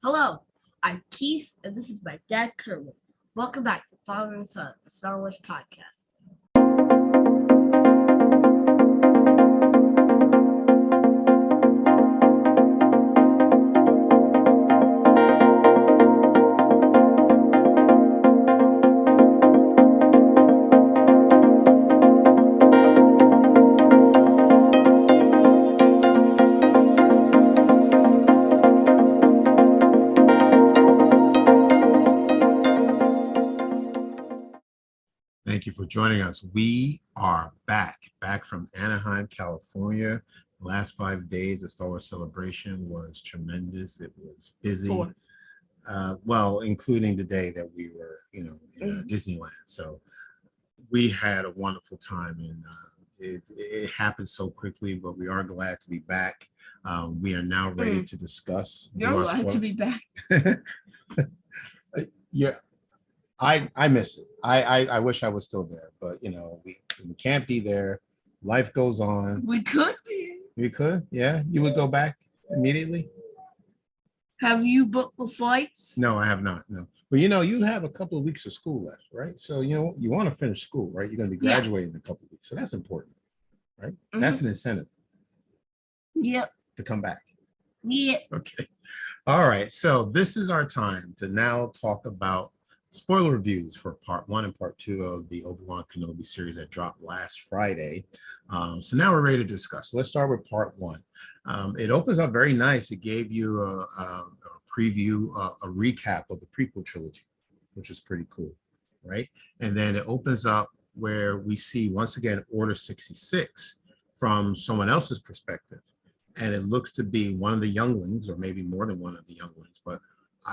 Hello, I'm Keith, and this is my dad, Kerwin. Welcome back to Father and Son, a Star Wars podcast. Thank you for joining us. We are back from Anaheim, California. The last 5 days of Star Wars Celebration was tremendous. It was busy. Well, including the day that we were, in Disneyland. So we had a wonderful time, and it happened so quickly, but we are glad to be back. We are now ready to discuss. You're glad to be back. Yeah. I miss it. I wish I was still there, but we can't be there. Life goes on. We could be. We could, yeah. You would go back immediately? Have you booked the flights? No, I have not. No, but you have a couple of weeks of school left, right? So you want to finish school, right? You're going to be graduating in a couple of weeks, so that's important, right? Mm-hmm. That's an incentive. Yep. To come back. Yep. Okay. All right. So this is our time to now talk about spoiler reviews for part 1 and part 2 of the Obi-Wan Kenobi series that dropped last Friday. So now we're ready to discuss. Let's start with part 1. It opens up very nice. It gave you a preview, a recap of the prequel trilogy, which is pretty cool, right? And then it opens up where we see once again Order 66 from someone else's perspective. And it looks to be one of the younglings, or maybe more than one of the younglings, but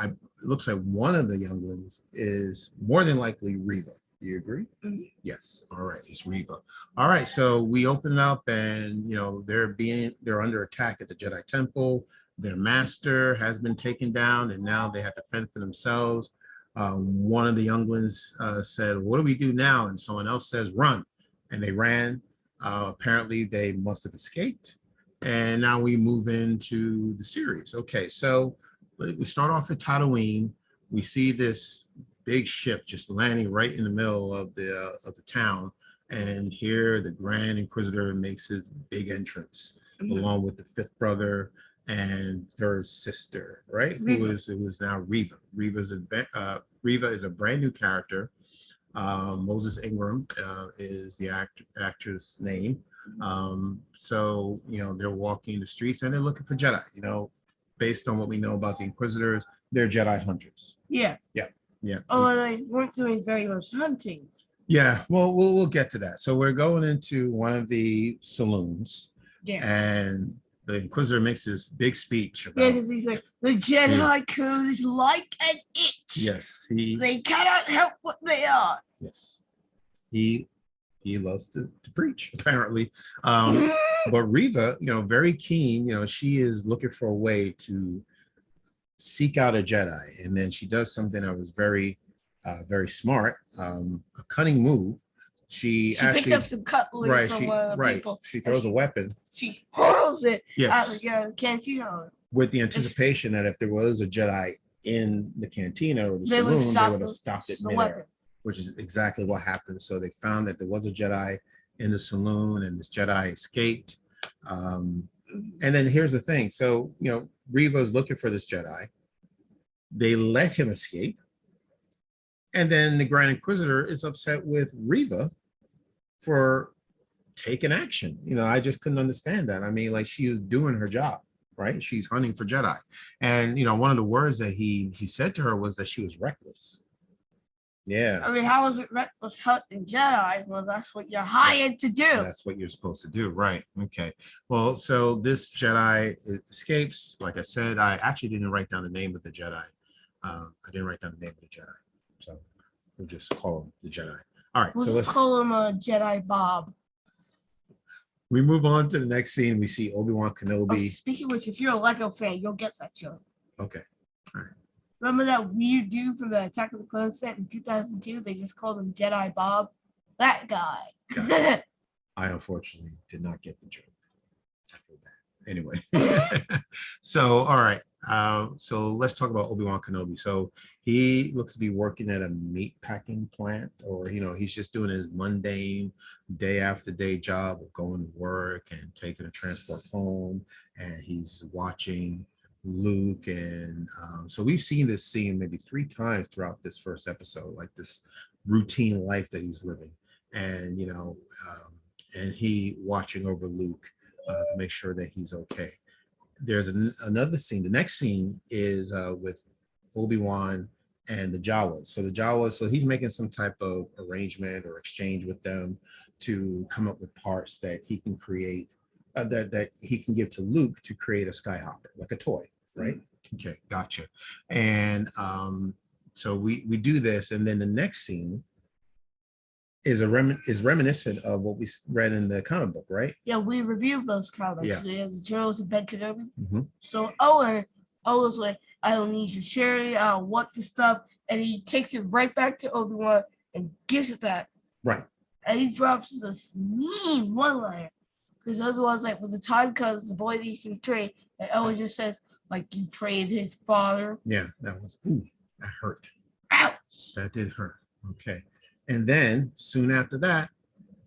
it looks like one of the younglings is more than likely Reva. Do you agree? Mm-hmm. Yes. All right. It's Reva. All right. So we open up, and they're under attack at the Jedi Temple. Their master has been taken down, and now they have to fend for themselves. One of the younglings said, "What do we do now?" And someone else says, "Run," and they ran. Apparently, they must have escaped, and now we move into the series. Okay, so we start off at Tatooine. We see this big ship just landing right in the middle of the town, and here the Grand Inquisitor makes his big entrance, along with the fifth brother and third sister, right? Who is now Reva. Reva is a brand new character. Moses Ingram is the actor's name. So they're walking the streets and they're looking for Jedi. Based on what we know about the Inquisitors, they're Jedi hunters. Yeah. Oh, they weren't doing very much hunting. Yeah, well, we'll get to that. So we're going into one of the saloons, and the Inquisitor makes this big speech about. Because he's like, the Jedi code is like an itch. Yes, they cannot help what they are. Yes, he loves to preach, apparently. But Reva, very keen, she is looking for a way to seek out a Jedi. And then she does something that was very, very smart, a cunning move. She actually picks up some cutlery from one of the people. She throws a weapon. She hurls it out of the cantina. With the anticipation that if there was a Jedi in the cantina or the saloon, they would have stopped it midair. Which is exactly what happened. So they found that there was a Jedi in the saloon, and this Jedi escaped. And then here's the thing. So, Reva is looking for this Jedi. They let him escape. And then the Grand Inquisitor is upset with Reva for taking action. I just couldn't understand that. I mean, like, she was doing her job, right? She's hunting for Jedi. And, one of the words that he said to her was that she was reckless. Yeah. I mean, how is it reckless hunting Jedi? Well, that's what you're hired to do. That's what you're supposed to do, right? Okay. Well, so this Jedi escapes. Like I said, I actually didn't write down the name of the Jedi. I didn't write down the name of the Jedi. So we'll just call him the Jedi. All right. Let's call him Jedi Bob. We move on to the next scene. We see Obi-Wan Kenobi. Speaking of which, if you're a Lego fan, you'll get that joke. Okay. All right. Remember that weird dude from the Attack of the Clones set in 2002? They just called him Jedi Bob. That guy. I unfortunately did not get the joke. I feel bad. Anyway, so all right. So let's talk about Obi-Wan Kenobi. So he looks to be working at a meat packing plant, or he's just doing his mundane day after day job of going to work and taking a transport home, and he's watching Luke. And so we've seen this scene maybe 3 times throughout this first episode, like this routine life that he's living, and and he watching over Luke to make sure that he's okay. There's another scene. The next scene is with Obi-Wan and the Jawas. So the Jawas, so he's making some type of arrangement or exchange with them to come up with parts that he can create, that he can give to Luke to create a skyhopper, like a toy, right? Okay, gotcha. And so we do this, and then the next scene is reminiscent of what we read in the comic book, right? Yeah, we reviewed those comics. Yeah. The Journals of Ben Kenobi. Mm-hmm. So Owen was like, I don't need your charity, I don't want the stuff. And he takes it right back to Obi-Wan and gives it back. Right. And he drops this mean one-liner. Because Obi-Wan's like, when the time comes, the boy needs to be trained. And Owen just says, like, you trained his father. Yeah, that hurt. Ouch! That did hurt. Okay. And then soon after that,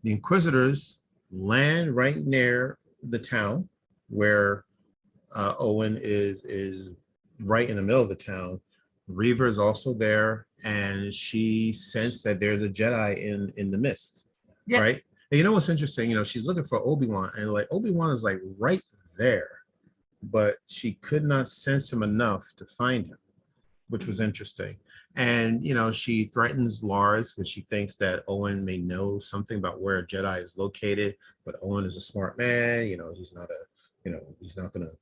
the Inquisitors land right near the town where Owen is right in the middle of the town. Reva is also there, and she sensed that there's a Jedi in the mist, yep. Right? And you know what's interesting? She's looking for Obi-Wan, and like Obi-Wan is like right there, but she could not sense him enough to find him, which was interesting. And, she threatens Lars because she thinks that Owen may know something about where a Jedi is located, but Owen is a smart man. He's not he's not going to,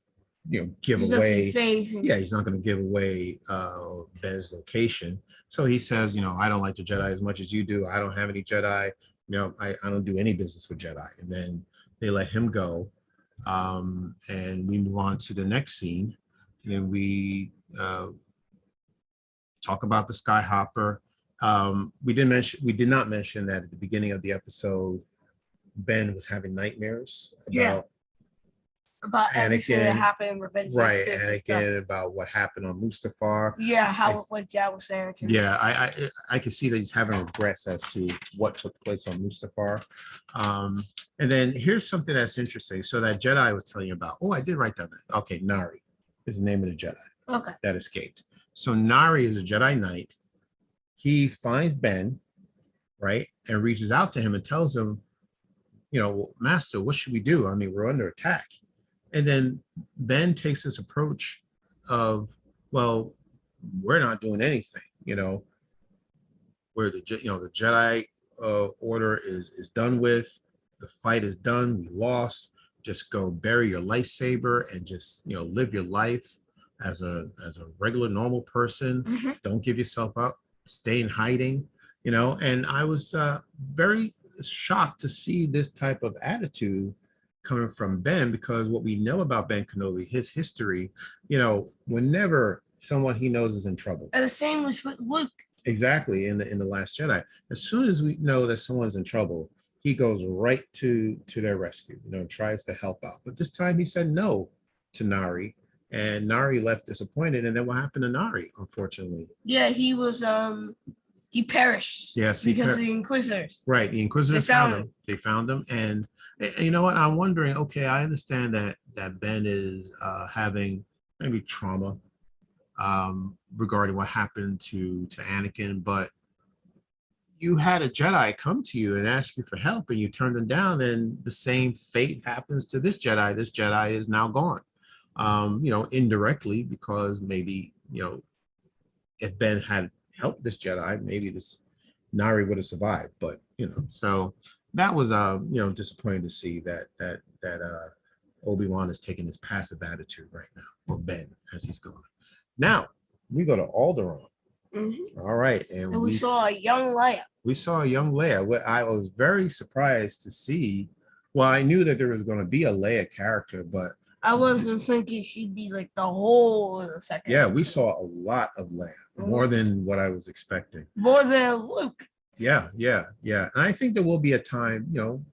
give away. Yeah, he's not going to give away Ben's location. So he says, I don't like the Jedi as much as you do. I don't have any Jedi. I don't do any business with Jedi. And then they let him go. And we move on to the next scene. And we talk about the Skyhopper. We did not mention that at the beginning of the episode, Ben was having nightmares about everything that happened in Revenge of the Sith, Anakin, about what happened on Mustafar. Yeah, how what Jab was there too. Yeah, I can see that he's having regrets as to what took place on Mustafar. And then here's something that's interesting. So that Jedi I was telling you about. Oh, I did write that down. Okay, Nari is the name of the Jedi. Okay. That escaped. So Nari is a Jedi Knight. He finds Ben, right, and reaches out to him and tells him, Master, what should we do? I mean, we're under attack. And then Ben takes this approach of, well, we're not doing anything, where the Jedi order is done with, the fight is done, we lost. Just go bury your lightsaber and just live your life as a regular normal person. Mm-hmm. Don't give yourself up, stay in hiding, and I was very shocked to see this type of attitude coming from Ben, because what we know about Ben Kenobi, his history, whenever someone he knows is in trouble. And the same was with Luke. Exactly, in the Last Jedi. As soon as we know that someone's in trouble, he goes right to their rescue, tries to help out. But this time he said no to Nari. And Nari left disappointed. And then what happened to Nari, unfortunately? Yeah, he was he perished. Yes, because of the Inquisitors. Right, the Inquisitors found him. They found him, and you know what? I'm wondering. Okay, I understand that Ben is having maybe trauma regarding what happened to Anakin, but you had a Jedi come to you and ask you for help, and you turned him down. And the same fate happens to this Jedi. This Jedi is now gone. Indirectly, because maybe, if Ben had helped this Jedi, maybe this Nari would have survived. But, so that was, disappointing to see that Obi-Wan is taking this passive attitude right now, or Ben, as he's going. Now, we go to Alderaan. Mm-hmm. All right. And we saw a young Leia. We saw a young Leia. I was very surprised to see, well, I knew that there was going to be a Leia character, but I wasn't thinking she'd be like the whole of the second. Yeah, we saw a lot of Leia, more than what I was expecting. More than Luke. Yeah, yeah, yeah. And I think there will be a time,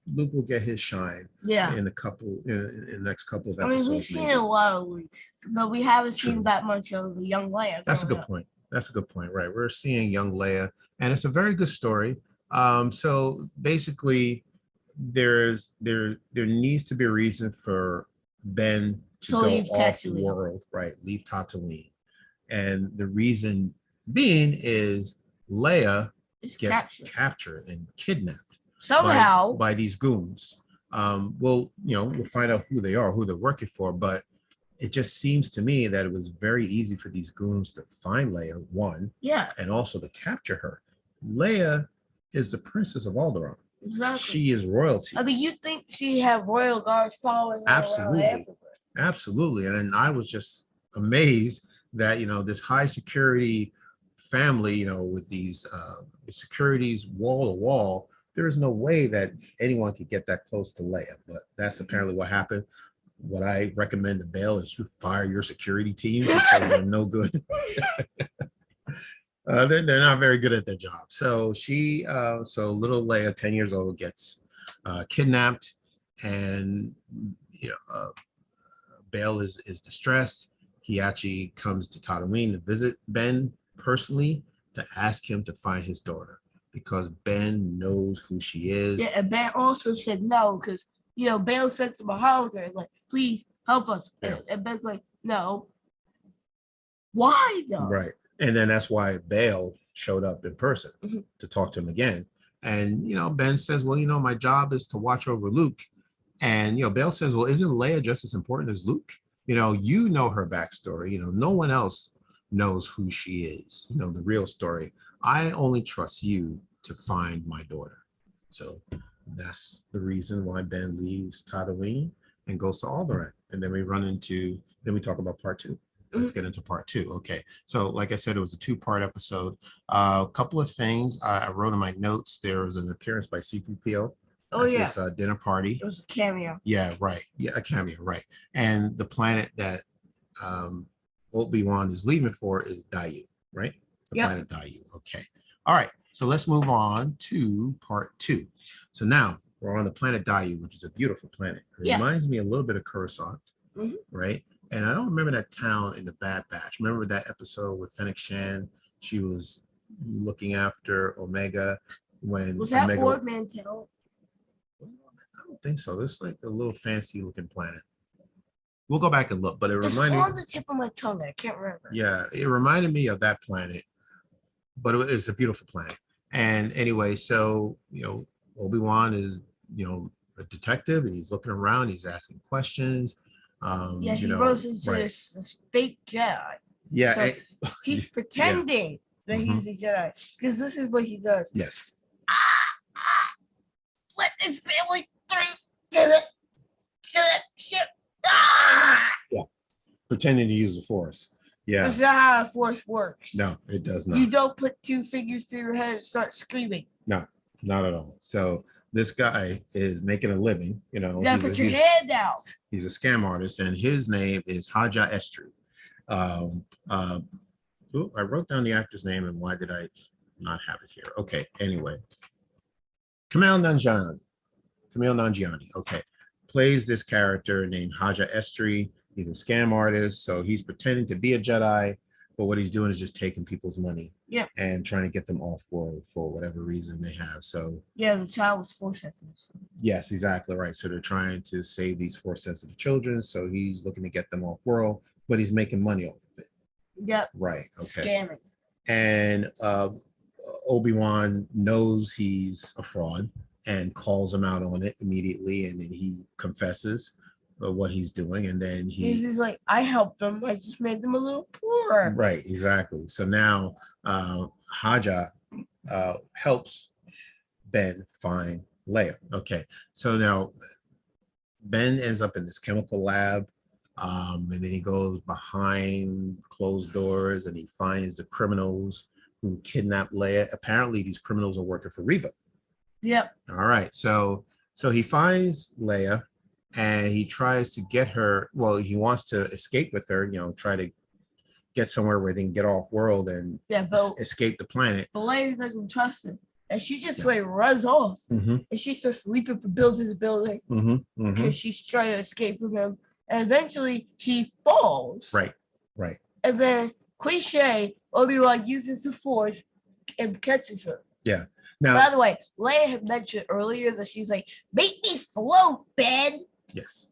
Luke will get his shine Yeah. in the next couple of I mean, we've episodes, seen maybe. a lot of Luke, but we haven't seen True. that much of the young Leia. That's a growing good up. point. That's a good point, right? We're seeing young Leia, and it's a very good story. So basically, there needs to be a reason for Ben to So go leave off Tatooine. world, right? Leave Tatooine. And the reason being is Leia It's gets captured. captured and kidnapped Somehow. by these goons. We'll find out who they are, who they're working for, but it just seems to me that it was very easy for these goons to find Leia, one, Yeah. and also to capture her. Leia is the princess of Alderaan. Exactly. She is royalty. I mean, you'd think she have royal guards following her around everywhere. Absolutely. And I was just amazed that, this high security family, with these securities wall to wall, there is no way that anyone could get that close to Leia. But that's apparently what happened. What I recommend to Bail is you fire your security team because they're no good. They're not very good at their job. So so little Leia, 10 years old, gets kidnapped, and Bail is distressed. He actually comes to Tatooine to visit Ben personally to ask him to find his daughter because Ben knows who she is. Yeah, and Ben also said no because Bail said to Mahaliker, like, please help us. Yeah. And Ben's like, no. Why though? Right. And then that's why Bail showed up in person to talk to him again. And Ben says, well, my job is to watch over Luke. And Bail says, well, isn't Leia just as important as Luke? You know her backstory. No one else knows who she is, the real story. I only trust you to find my daughter. So that's the reason why Ben leaves Tatooine and goes to Alderaan. And then we talk about part two. Let's get into part two. Okay. So like I said, it was a 2-part episode. A couple of things I wrote in my notes. There was an appearance by C-3PO. Oh, yeah. This dinner party. It was a cameo. Yeah, right. Yeah, a cameo, right. And the planet that Obi-Wan is leaving for is Daiyu, right? The planet Daiyu. Okay. All right. So let's move on to part 2. So now we're on the planet Daiyu, which is a beautiful planet. It reminds me a little bit of Coruscant, right? And I don't remember that town in the Bad Batch. Remember that episode with Fennec Shan? She was looking after Omega when was that Omega... Ford Mantell? I don't think so. This is like a little fancy looking planet. We'll go back and look, but it reminded me on the tip of my tongue. I can't remember. Yeah, it reminded me of that planet, but it's a beautiful planet. And anyway, so Obi-Wan is a detective, and he's looking around. He's asking questions. He goes into this fake Jedi. Yeah, so he's pretending that he's a Jedi because this is what he does. Yes. Let this family through to the ship. Yeah, pretending to use the Force. Yeah, that's not how the Force works. No, it does not. You don't put 2 fingers through your head and start screaming. No, not at all. So this guy is making a living. You gotta put your head down. He's a scam artist, and his name is Haja Estru. I wrote down the actor's name, and why did I not have it here? Okay, anyway. Kumail Nanjiani, okay, plays this character named Haja Estri. He's a scam artist, so he's pretending to be a Jedi, but what he's doing is just taking people's money and trying to get them off world for whatever reason they have. So the child was Force sensitive. Yes, exactly right. So they're trying to save these Force sensitive children. So he's looking to get them off world, but he's making money off of it. Yep. Right. Okay. Scamming. And Obi-Wan knows he's a fraud and calls him out on it immediately, and then he confesses what he's doing, and then he's like, I helped them, I just made them a little poorer. Right, exactly. So now Haja helps Ben find Leia. Okay, so now Ben ends up in this chemical lab, and then he goes behind closed doors and he finds the criminals who kidnapped Leia. Apparently these criminals are working for Reva. Yep. All right, so he finds Leia and he tries to get her. Well, he wants to escape with her, try to get somewhere where they can get off world and escape the planet. But Leia doesn't trust him. and she just like runs off, and she starts leaping from building to building because she's trying to escape from him, and eventually she falls. Right. And then cliche, Obi-Wan uses the Force and catches her. Yeah. Now, by the way, Leia had mentioned earlier that she's like, "Make me float, Ben." Yes.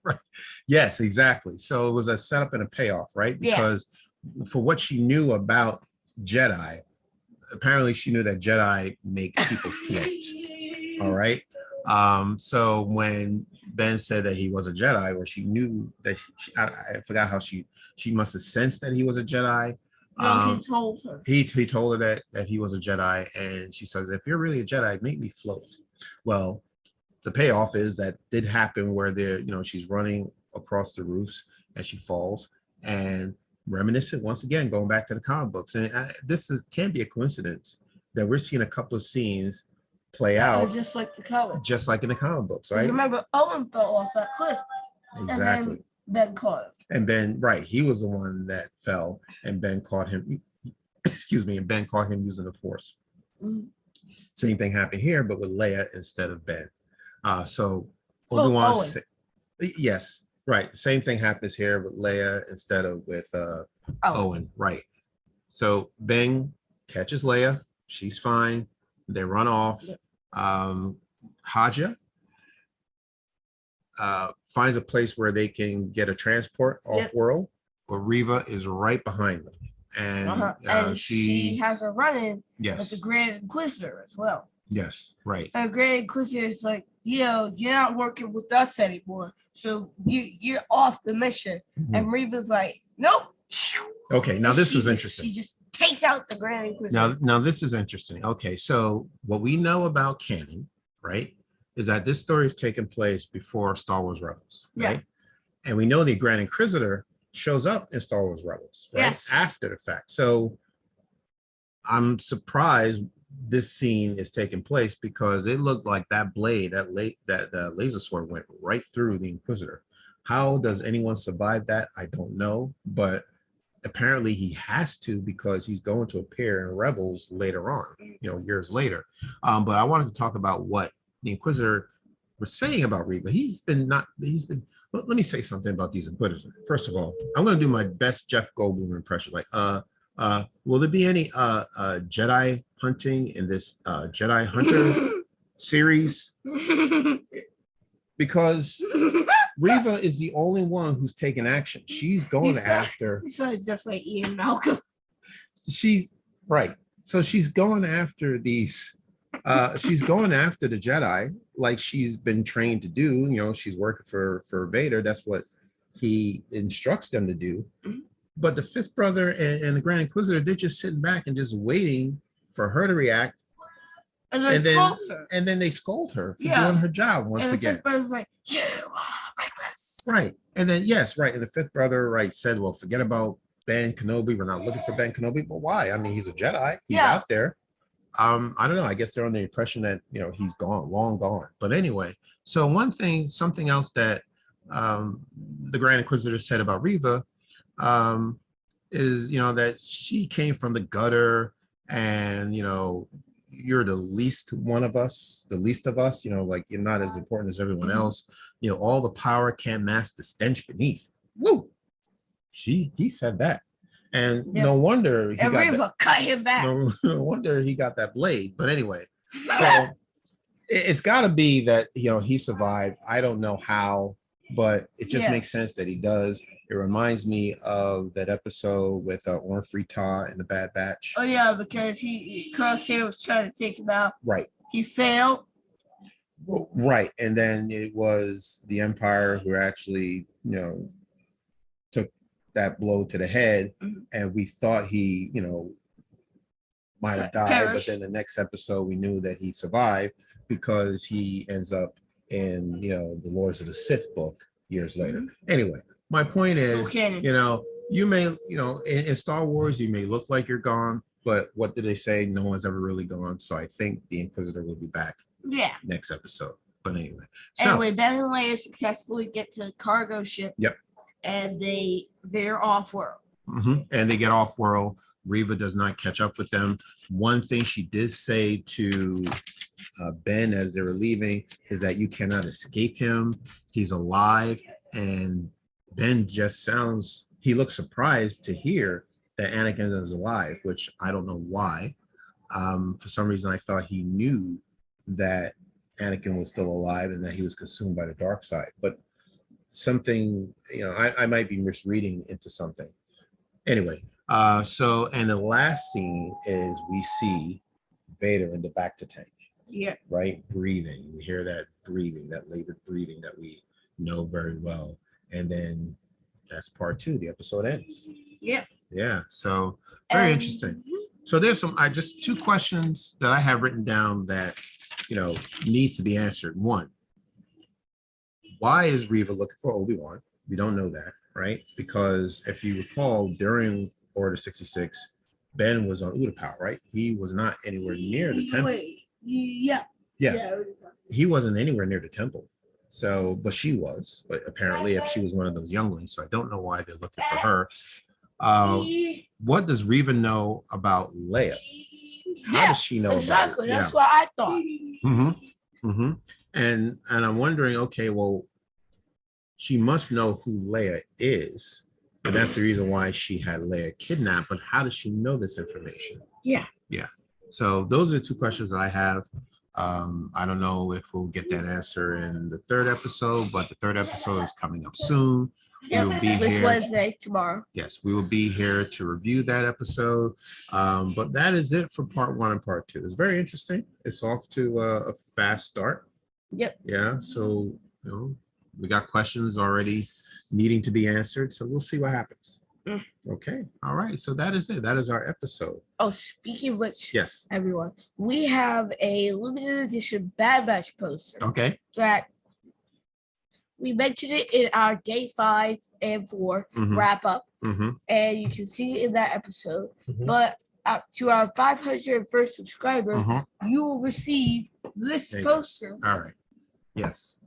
Right. Yes, exactly. So it was a setup and a payoff, right? Because for what she knew about Jedi, apparently she knew that Jedi make people float. All right. So when Ben said that he was a Jedi, or she knew that I forgot how she must have sensed that he was a Jedi. No, he told her. He told her that he was a Jedi, and she says, "If you're really a Jedi, make me float." Well, the payoff is that did happen where she's running across the roofs and she falls, and reminiscent once again, going back to the comic books, and can't be a coincidence that we're seeing a couple of scenes play out just like the comic, just like in the comic books, right? Remember, Owen fell off that cliff. Exactly. And Ben caught him. And Ben, right, he was the one that fell, and Ben caught him. Excuse me, and Ben caught him using the Force. Same thing happened here, but with Leia instead of Ben. So Obi-Wan, yes, right. Same thing happens here with Leia instead of with Owen, right? So Ben catches Leia, she's fine. They run off. Haja finds a place where they can get a transport off-world, but Reva is right behind them, and she has a run-in with the Grand Inquisitor as well. Yes, right. And Grand Inquisitor is like, you're not working with us anymore, so you're off the mission. And Reva's like, nope. Okay, now this is interesting. She just takes out the Grand Inquisitor. Now this is interesting. Okay, so what we know about canon, right, is that this story is taking place before Star Wars Rebels, right? And we know the Grand Inquisitor shows up in Star Wars Rebels, right? After the fact. So I'm surprised this scene is taking place because it looked like that blade, that laser sword went right through the Inquisitor. How does anyone survive that? I don't know, but apparently he has to because he's going to appear in Rebels later on, years later. But I wanted to talk about what the Inquisitor was saying about Reva. Let me say something about these Inquisitors. First of all, I'm going to do my best Jeff Goldblum impression. Like, will there be any Jedi hunting in this Jedi Hunter series? Because Reva is the only one who's taking action. She's going after. Besides, just like Ian Malcolm. She's right. So she's going after these. She's going after the Jedi like she's been trained to do. She's working for Vader. That's what he instructs them to do. But the fifth brother and the Grand Inquisitor, they're just sitting back and just waiting for her to react. And then they scold her for doing her job once again. And the fifth brother's like, you are reckless. Right. And then, yes, right. And the fifth brother, said, well, forget about Ben Kenobi. We're not looking for Ben Kenobi. But why? I mean, he's a Jedi. He's out there. I don't know. I guess they're under the impression that, he's gone, long gone. But anyway, so something else that the Grand Inquisitor said about Reva is, that she came from the gutter and, you're the least of us, like you're not as important as everyone else. All the power can't mask the stench beneath. Woo! He said that. And no wonder he cut him back. No wonder he got that blade. But anyway, so it's got to be that he survived. I don't know how, but it just makes sense that he does. It reminds me of that episode with Orn Frita and the Bad Batch. Oh yeah, because Crosshair was trying to take him out. Right. He failed. Right, and then it was the Empire who actually, took that blow to the head, and we thought he, might have died, but then the next episode we knew that he survived because he ends up in, the Lords of the Sith book years later. Anyway, my point is, you may, in Star Wars, you may look like you're gone, but what did they say? No one's ever really gone. So I think the Inquisitor will be back. Next episode. But anyway. Ben and Leia successfully get to the cargo ship. Yep. And they're off-world. And they get off-world. Reva does not catch up with them. One thing she did say to Ben as they were leaving is that you cannot escape him. He's alive. And Ben just he looks surprised to hear that Anakin is alive, which I don't know why. For some reason, I thought he knew that Anakin was still alive and that he was consumed by the dark side. But something, I might be misreading into something. Anyway, and the last scene is we see Vader in the bacta tank. Yeah. Right? Breathing. We hear that breathing, that labored breathing that we know very well. And then that's part 2. The episode ends. Yeah. Yeah. So very interesting. So there's just 2 questions that I have written down that, needs to be answered. One, why is Reva looking for Obi-Wan? We don't know that, right? Because if you recall, during Order 66, Ben was on Utapau, right? He was not anywhere near the temple. Yeah. He wasn't anywhere near the temple. So, but she was. But apparently, if she was one of those younglings, so I don't know why they're looking for her. What does Reva know about Leia? How does she know exactly? About it? That's what I thought. And I'm wondering, okay, well, she must know who Leia is, and that's the reason why she had Leia kidnapped. But how does she know this information? Yeah. So those are the 2 questions that I have. I don't know if we'll get that answer in the 3rd episode, but the 3rd episode is coming up soon. We will be this here Wednesday, tomorrow. Yes, we will be here to review that episode. But that is it for part 1 and part 2. It's very interesting. It's off to a fast start. Yep. Yeah. So we got questions already needing to be answered. So we'll see what happens. Okay. All right. So that is it. That is our episode. Oh, speaking of which, yes, everyone, we have a limited edition Bad Batch poster. Okay. That we mentioned it in our day 5 and 4 wrap up, and you can see it in that episode. But to our 501st subscriber, you will receive this poster. All right. Yes.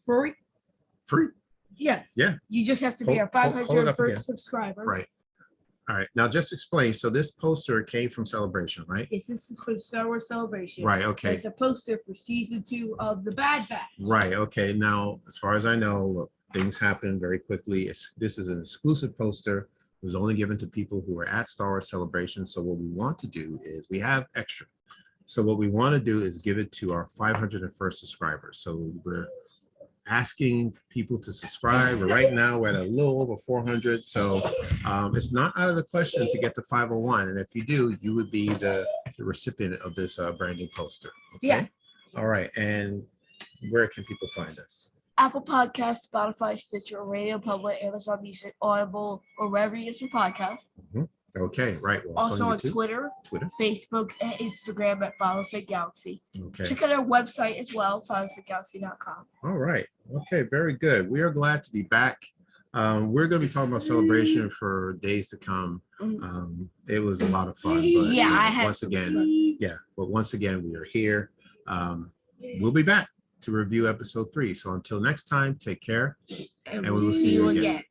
Free. Yeah. You just have to be our 501st subscriber. Right. All right. Now just explain. So this poster came from Celebration, right? This is from Star Wars Celebration. Right. Okay. It's a poster for season 2 of the Bad Batch. Right. Okay. Now, as far as I know, look, things happen very quickly. This is an exclusive poster. It was only given to people who were at Star Wars Celebration. So what we want to do is we have extra. So what we want to do is give it to our 501st subscribers. So we're asking people to subscribe. Right now we're at a little over 400. So it's not out of the question to get to 501. And if you do, you would be the recipient of this branding poster. Okay? Yeah. All right. And where can people find us? Apple Podcasts, Spotify, Stitcher, Radio Public, Amazon Music, Audible, or wherever you get your podcast. Okay, right. We're also on Twitter, Facebook, and Instagram at Files Galaxy. Okay. Check out our website as well, filesgalaxy.com. All right. Okay, very good. We are glad to be back. We're going to be talking about Celebration for days to come. It was a lot of fun. But once again, we are here. We'll be back to review episode 3. So until next time, take care. And we will see you again.